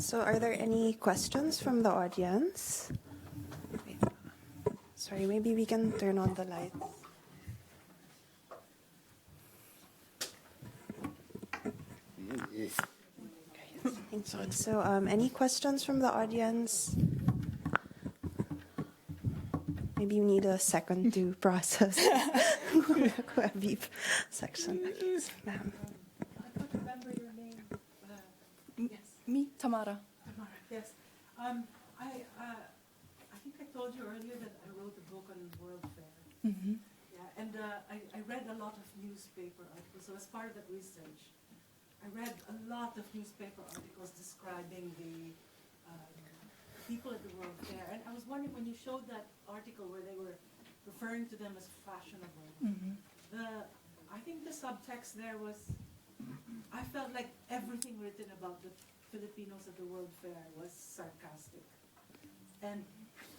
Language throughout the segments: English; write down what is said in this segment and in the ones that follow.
So are there any questions from the audience? Wait. Sorry, maybe we can turn on the lights. Thank you. So any questions from the audience? Maybe you need a second to process the beep section. Ma'am. I don't remember your name. Yes. Me, Tamara. Tamara, yes. I think I told you earlier that I wrote a book on World Fair. Mm-hmm. Yeah, and I read a lot of newspaper articles. So as part of that research, I read a lot of newspaper articles describing the people at the World Fair. And I was wondering, when you showed that article where they were referring to them as fashionable, I think the subtext there was, I felt like everything written about the Filipinos at the World Fair was sarcastic. And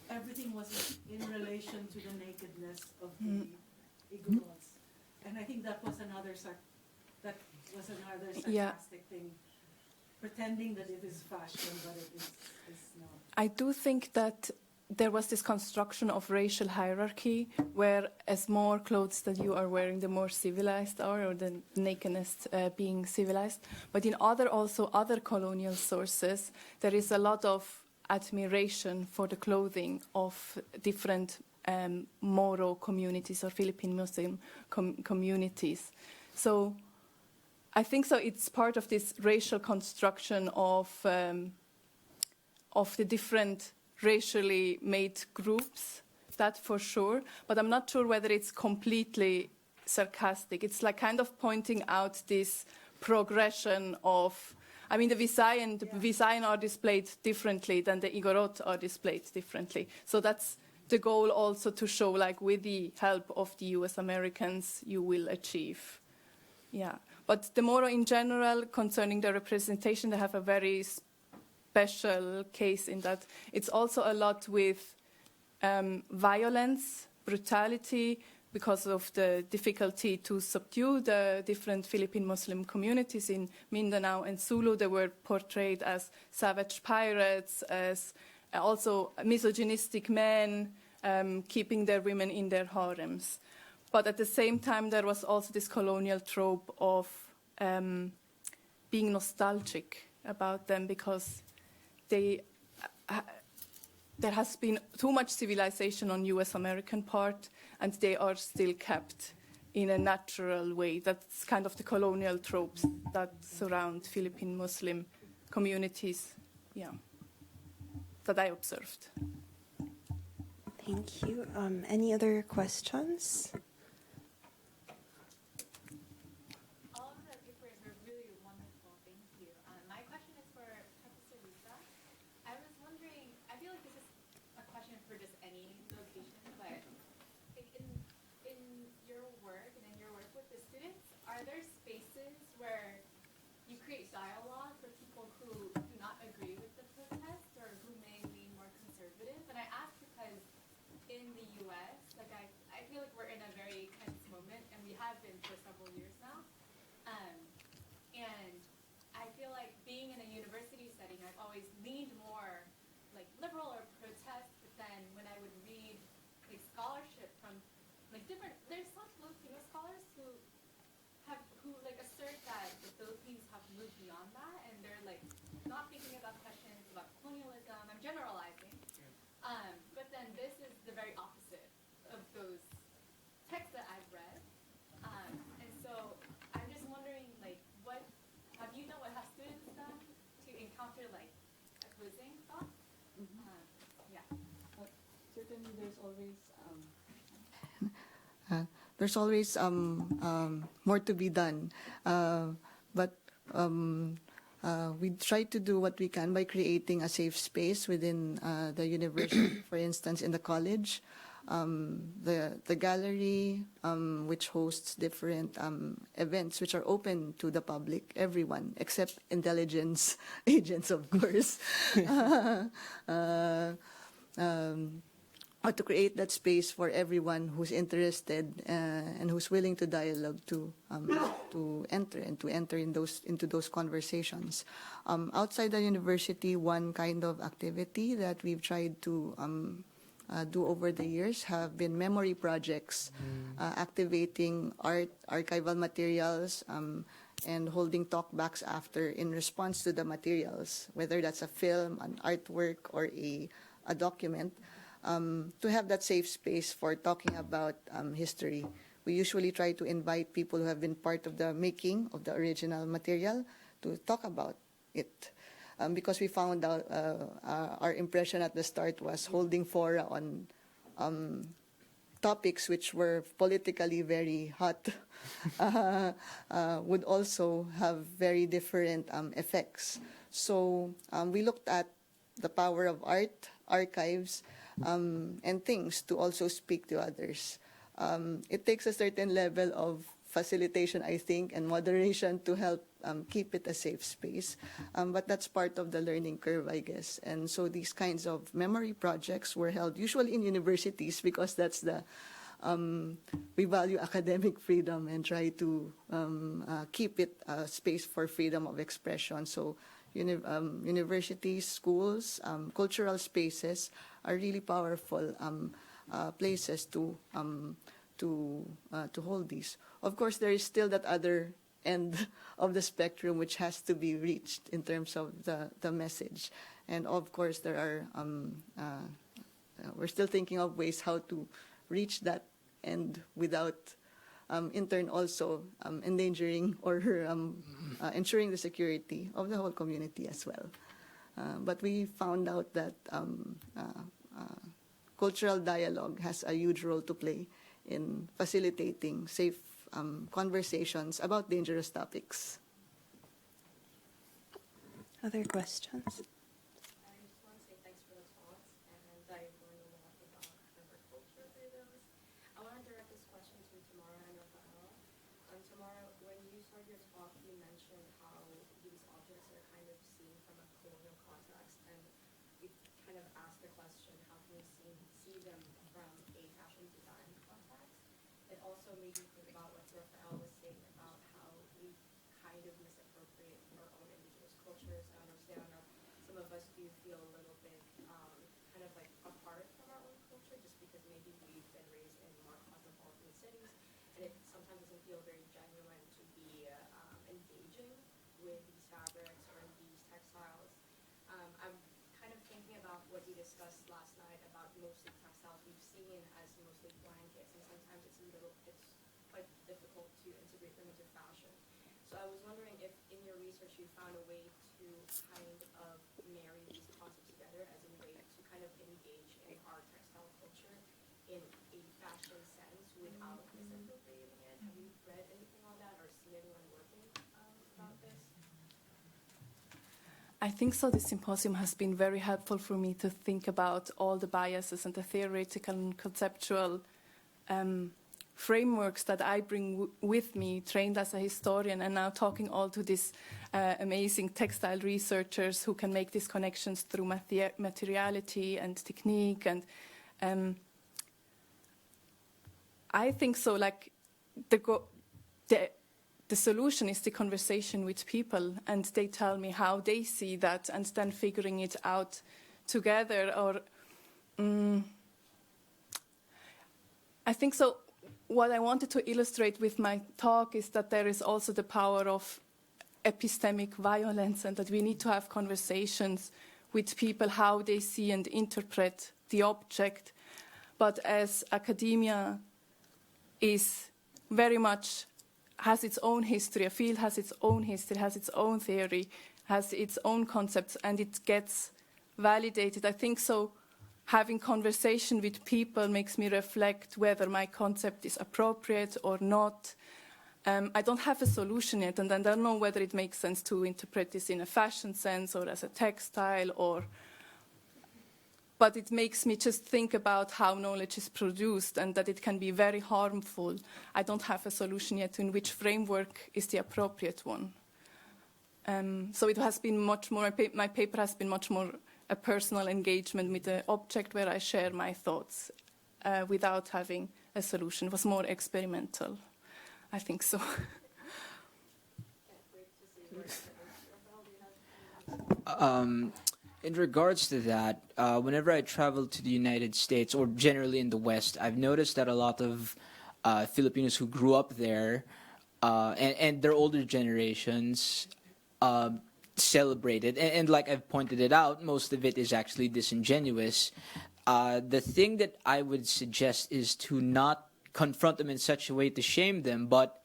everything was in relation to the nakedness of the Igorots. And I think that was another sarcastic thing, pretending that it is fashion, but it is not. I do think that there was this construction of racial hierarchy, where as more clothes that you are wearing, the more civilized are, or the nakedness being civilized. But in other colonial sources, there is a lot of admiration for the clothing of different Moro communities or Philippine Muslim communities. So I think so. It's part of this racial construction of the different racially made groups, that for sure. But I'm not sure whether it's completely sarcastic. It's like kind of pointing out this progression of, I mean, the Visayan are displayed differently than the Igorot are displayed differently. So that's the goal also, to show, like, with the help of the US Americans, you will achieve. Yeah. But the Moro in general, concerning the representation, they have a very special case in that it's also a lot with violence, brutality, because of the difficulty to subdue the different Philippine Muslim communities in Mindanao and Sulu. They were portrayed as savage pirates, as also misogynistic men, keeping their women in their harems. But at the same time, there was also this colonial trope of being nostalgic about them, because there has been too much civilization on US American part, and they are still kept in a natural way. That's kind of the colonial tropes that surround Philippine Muslim communities, that I observed. Thank you. Any other questions? Are there spaces where you create dialogue for people who do not agree with the protest or who may lean more conservative? And I ask because in the US, like I feel like we're in a very tense moment, and we have been for several years now. And I feel like being in a university setting, I've always leaned more like liberal or protest, but then when I would read like scholarship from like different, there's some Filipino scholars who like assert that the Philippines have moved beyond that, and they're like not thinking about questions about colonialism. I'm generalizing, but then this is the very opposite of those texts that I've read, and so I'm just wondering, like, what have students done to encounter like opposing thoughts? Certainly, there's always more to be done, but we try to do what we can by creating a safe space within the university. For instance, in the college, the gallery, which hosts different events which are open to the public, everyone except intelligence agents, of course. to create that space for everyone who's interested and who's willing to dialogue to enter into those conversations. Outside the university, one kind of activity that we've tried to do over the years have been memory projects, activating archival materials, and holding talkbacks after in response to the materials, whether that's a film, an artwork, or a document, to have that safe space for talking about history. We usually try to invite people who have been part of the making of the original material to talk about it. Because we found out our impression at the start was holding fora on topics which were politically very hot would also have very different effects. So we looked at the power of art, archives, and things to also speak to others. It takes a certain level of facilitation, I think, and moderation to help keep it a safe space. But that's part of the learning curve, I guess. And so these kinds of memory projects were held usually in universities because that's the, we value academic freedom and try to keep it a space for freedom of expression. So universities, schools, cultural spaces are really powerful places to hold these. Of course, there is still that other end of the spectrum which has to be reached in terms of the message. And of course, there are we're still thinking of ways how to reach that end without in turn also endangering or ensuring the security of the whole community as well. But we found out that cultural dialogue has a huge role to play in facilitating safe conversations about dangerous topics. Other questions? I just want to say thanks for the talks, and I learned a lot about river culture through those. I want to direct this question to Tamara and Rafael. Tamara, when you started your talk, you mentioned how these objects are kind of seen from a colonial context, and you kind of asked the question, how can we see them from a fashion design context? It also made me think about what Rafael was saying about how we kind of misappropriate our own indigenous cultures. I understand that some of us do feel a little bit kind of like apart from our own culture just because maybe we've been raised in more cosmopolitan cities, and it sometimes doesn't feel very genuine to be engaging with these fabrics or these textiles. I'm kind of thinking about what you discussed last night about mostly textiles we've seen as mostly blankets, and sometimes it's quite difficult to integrate them into fashion. So I was wondering if in your research you found a way to kind of marry these concepts together as a way to kind of engage in our textile culture in a fashion sense without misappropriating it. Have you read anything on that or seen anyone working about this? I think so. The symposium has been very helpful for me to think about all the biases and the theoretical and conceptual frameworks that I bring with me, trained as a historian, and now talking all to these amazing textile researchers who can make these connections through materiality and technique. And I think so. Like the solution is the conversation with people, and they tell me how they see that, and then figuring it out together. Or I think so. What I wanted to illustrate with my talk is that there is also the power of epistemic violence, and that we need to have conversations with people how they see and interpret the object. But as academia is very much has its own history, a field has its own history, has its own theory, has its own concepts, and it gets validated. I think so. Having conversation with people makes me reflect whether my concept is appropriate or not. I don't have a solution yet, and I don't know whether it makes sense to interpret this in a fashion sense or as a textile, but it makes me just think about how knowledge is produced and that it can be very harmful. I don't have a solution yet in which framework is the appropriate one. So it has been much more, my paper has been much more a personal engagement with the object where I share my thoughts without having a solution. It was more experimental, I think so. Can't wait to see where it goes. Rafael, do you have any In regards to that, whenever I travel to the United States or generally in the West, I've noticed that a lot of Filipinos who grew up there and their older generations celebrate it. And like I've pointed it out, most of it is actually disingenuous. The thing that I would suggest is to not confront them in such a way to shame them, but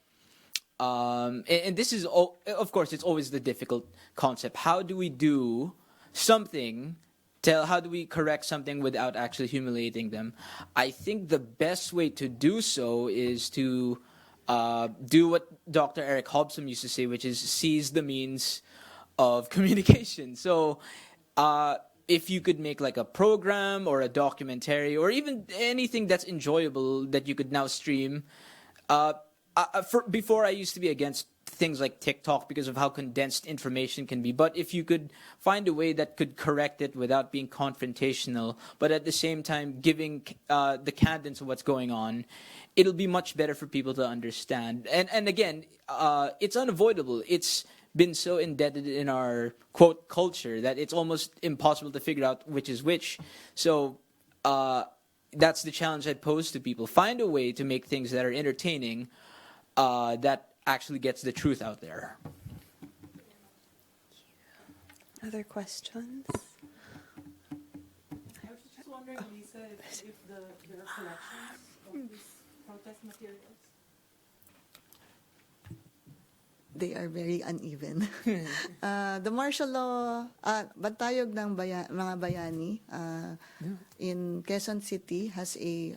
and this is, of course, it's always the difficult concept. How do we do something? How do we correct something without actually humiliating them? I think the best way to do so is to do what Dr. Eric Hobson used to say, which is seize the means of communication. So if you could make like a program or a documentary or even anything that's enjoyable that you could now stream. Before I used to be against things like TikTok because of how condensed information can be. But if you could find a way that could correct it without being confrontational, but at the same time giving the cadence of what's going on, it'll be much better for people to understand. And again, it's unavoidable. It's been so indebted in our quote culture that it's almost impossible to figure out which is which. So that's the challenge I'd pose to people. Find a way to make things that are entertaining that actually gets the truth out there. Other questions? I was just wondering, Lisa, if there are collections of these protest materials. They are very uneven. The martial law, Bantayog ng mga bayani in Quezon City has a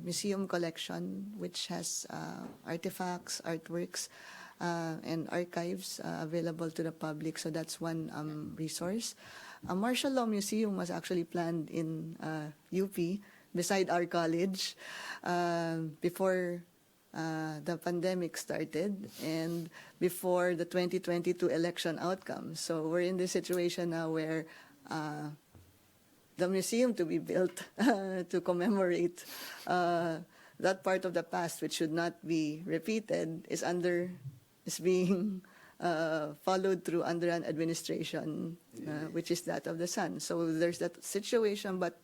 museum collection which has artifacts, artworks, and archives available to the public. So that's one resource. A martial law museum was actually planned in UP beside our college before the pandemic started and before the 2022 election outcome. So we're in this situation now where the museum to be built to commemorate that part of the past which should not be repeated is being followed through under an administration which is that of the Sun. So there's that situation, but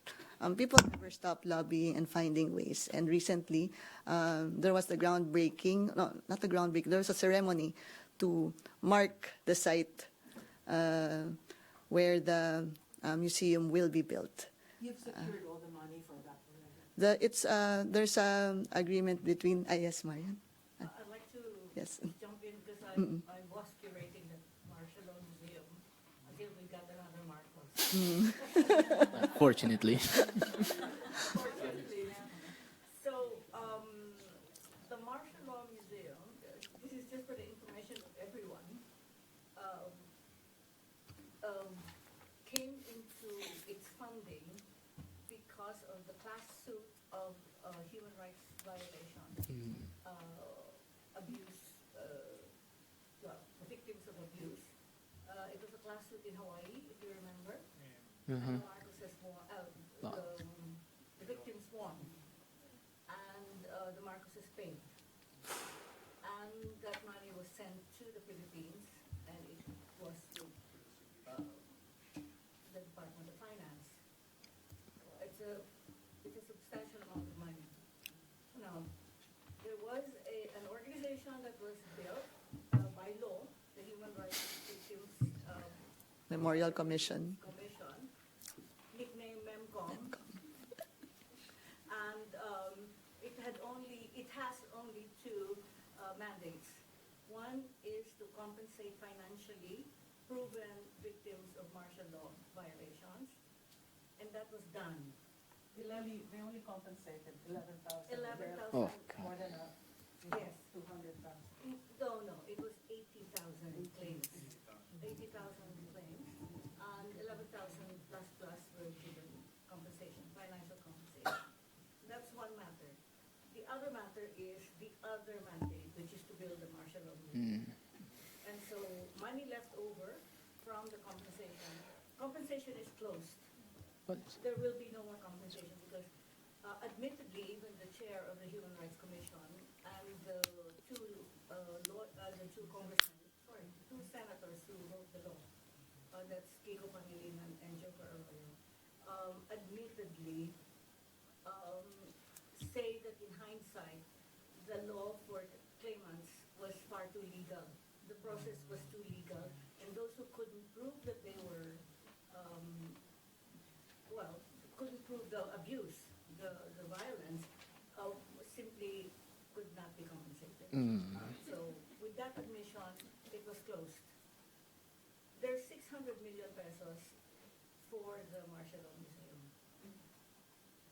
people never stop lobbying and finding ways. And recently, there was the groundbreaking, no, not the groundbreaking, there was a ceremony to mark the site where the museum will be built. You've secured all the money for that already. There's an agreement between, yes, Marian? I'd like to Yes. jump in because I was curating the martial law museum until we got another Marcos. Fortunately. So the martial law museum, this is just for the information of everyone, came into its funding because of the class suit of human rights violation, abuse, well, the victims of abuse. It was a class suit in Hawaii, if you remember. And the Marcos has won, the victims won, and the Marcos has paid. And that money was sent to the Philippines, and it was to the Department of Finance. It's a substantial amount of money. Now, there was an organization that was built by law, the Human Rights Victims Memorial Commission. Nicknamed MEMCOM, and it has only two mandates. One is to compensate financially proven victims of martial law violations, and that was done. They only compensated 11,000. 11,000. Oh, More than Yes. 200,000. No, it was 80,000 claims. 80,000 claims, and 11,000 plus were given compensation, financial compensation. That's one matter. The other matter is the other mandate, which is to build the martial law museum. And so money left over from the compensation compensation is closed. There will be no more compensation because, admittedly, even the chair of the Human Rights Commission and the two congressmen, sorry, two senators who wrote the law, that's Kiko Pangilinan and Joker Arroyo, admittedly say that in hindsight, the law for claimants was far too legal. The process was too legal, and those who couldn't prove that they were, couldn't prove the abuse, the violence, simply could not be compensated. So with that admission, it was closed. There's 600 million pesos for the Martial Law Museum.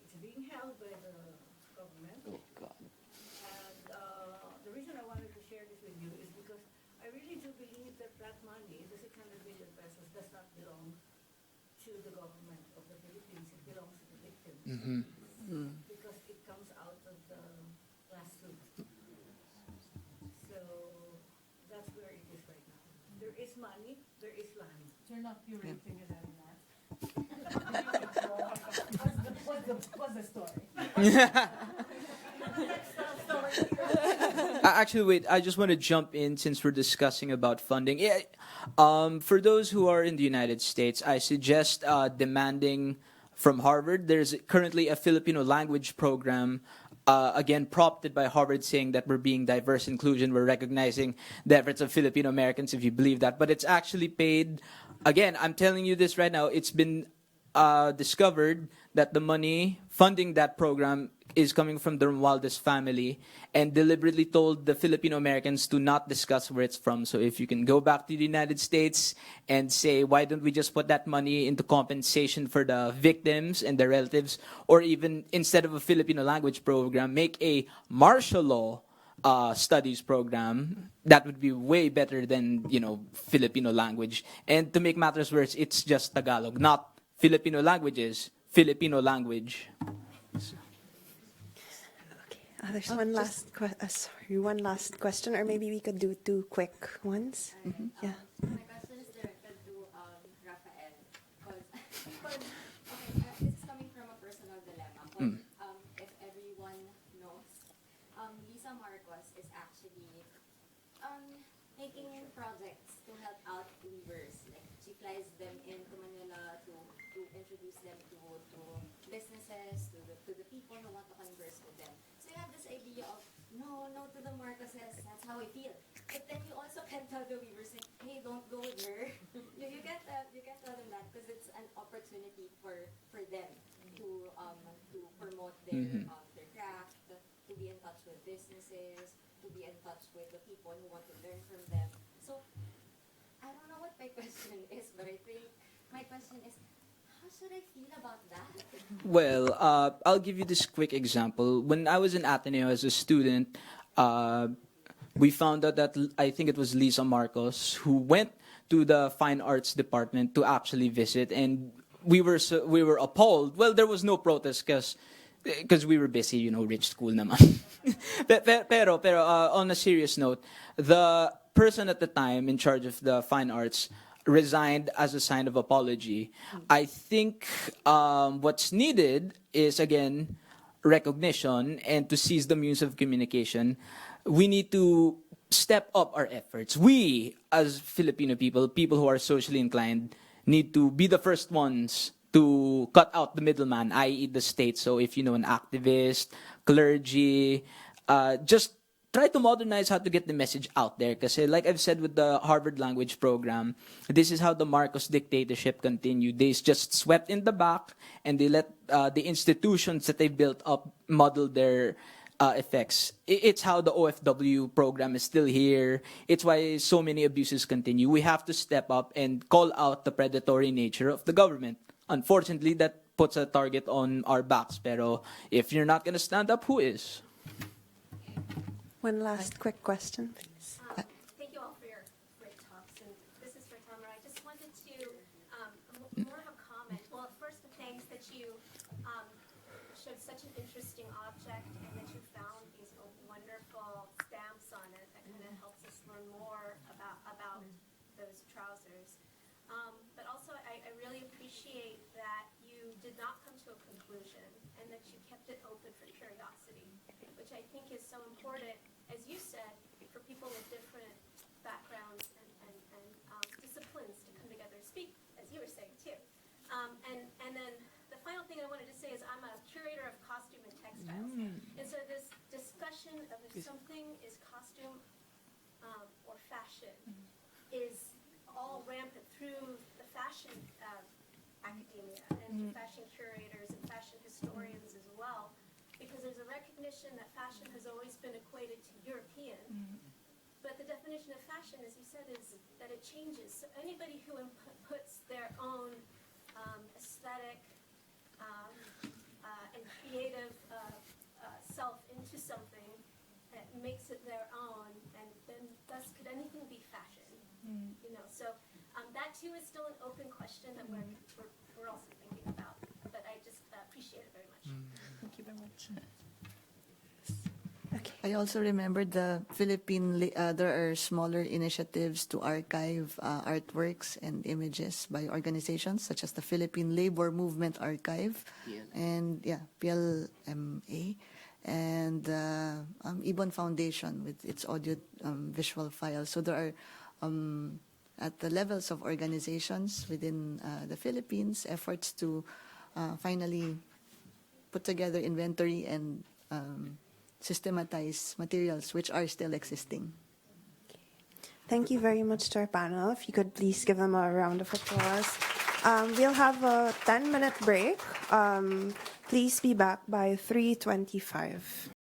It's being held by the government. Oh, God. And the reason I wanted to share this with you is because I really do believe that that money, the 600 million pesos, does not belong to the government of the Philippines. It belongs to the victims. Because it comes out of the last suit. So that's where it is right now. There is money, there is land. You're not curating it anymore. What's the story? Actually, wait, I just want to jump in since we're discussing about funding. Yeah, for those who are in the United States, I suggest demanding from Harvard. There's currently a Filipino language program, again, prompted by Harvard, saying that we're being diverse inclusion, we're recognizing the efforts of Filipino Americans, if you believe that. But it's actually paid, again, I'm telling you this right now, it's been discovered that the money funding that program is coming from the Romualdez family, and deliberately told the Filipino Americans to not discuss where it's from. So if you can go back to the United States and say, why don't we just put that money into compensation for the victims and their relatives, or even instead of a Filipino language program, make a martial law studies program, that would be way better than, Filipino language. And to make matters worse, it's just Tagalog, not Filipino languages, Filipino language. There's one last question, or maybe we could do two quick ones. Yeah. My question is directed to Rafael, because this is coming from a personal dilemma. But, if everyone knows, Lisa Marcos is actually making projects to help out weavers. Like she flies them into Manila to introduce them to businesses, to the people who want to converse with them. So you have this idea of no to the Marcoses, that's how I feel. But then you also can tell the weavers, like, hey, don't go with her. you can tell them that because it's an opportunity for them to promote their craft, to be in touch with businesses, to be in touch with the people who want to learn from them. So I don't know what my question is, but I think my question is, how should I feel about that? Well, I'll give you this quick example. When I was in Ateneo as a student, we found out that I think it was Lisa Marcos who went to the fine arts department to actually visit, and we were appalled. Well, there was no protest because we were busy, rich school naman. pero on a serious note, the person at the time in charge of the fine arts resigned as a sign of apology. I think what's needed is, again, recognition, and to seize the means of communication, we need to step up our efforts. We, as Filipino people who are socially inclined, need to be the first ones to cut out the middleman, i.e. the state. So if an activist, clergy, just try to modernize how to get the message out there. Because like I've said with the Harvard language program, this is how the Marcos dictatorship continued. They just swept in the back, and they let the institutions that they built up muddle their effects. It's how the OFW program is still here. It's why so many abuses continue. We have to step up and call out the predatory nature of the government. Unfortunately, that puts a target on our backs. Pero if you're not going to stand up, who is? One last quick question, please. Thank you all for your great talks. And this is for Tamara. I just wanted to more of a comment. Well, first, thanks that you showed such an interesting object and that you found these wonderful stamps on it that kind of helps us learn more about those trousers. But also, I really appreciate that you did not come to a conclusion and that you kept it open for curiosity, which I think is so important, as you said, for people with different backgrounds and disciplines to come together and speak, as you were saying too. And then the final thing I wanted to say is I'm a curator of costume and textiles. And so this discussion of if something is costume or fashion is all rampant through the fashion academia and fashion curators and fashion historians as well, because there's a recognition that fashion has always been equated to European. But the definition of fashion, as you said, is that it changes. So anybody who puts their own aesthetic and creative self into something that makes it their own, and then thus could anything be fashion? You know, so that too is still an open question that we're also thinking about. But I just appreciate it very much. Thank you very much. I also remember the there are smaller initiatives to archive artworks and images by organizations such as the Philippine Labor Movement Archive and PLMA and Ibon Foundation with its audio visual files. So there are at the levels of organizations within the Philippines efforts to finally put together inventory and systematize materials which are still existing. Thank you very much to our panel. If you could please give them a round of applause. We'll have a 10-minute break. Please be back by 3:25.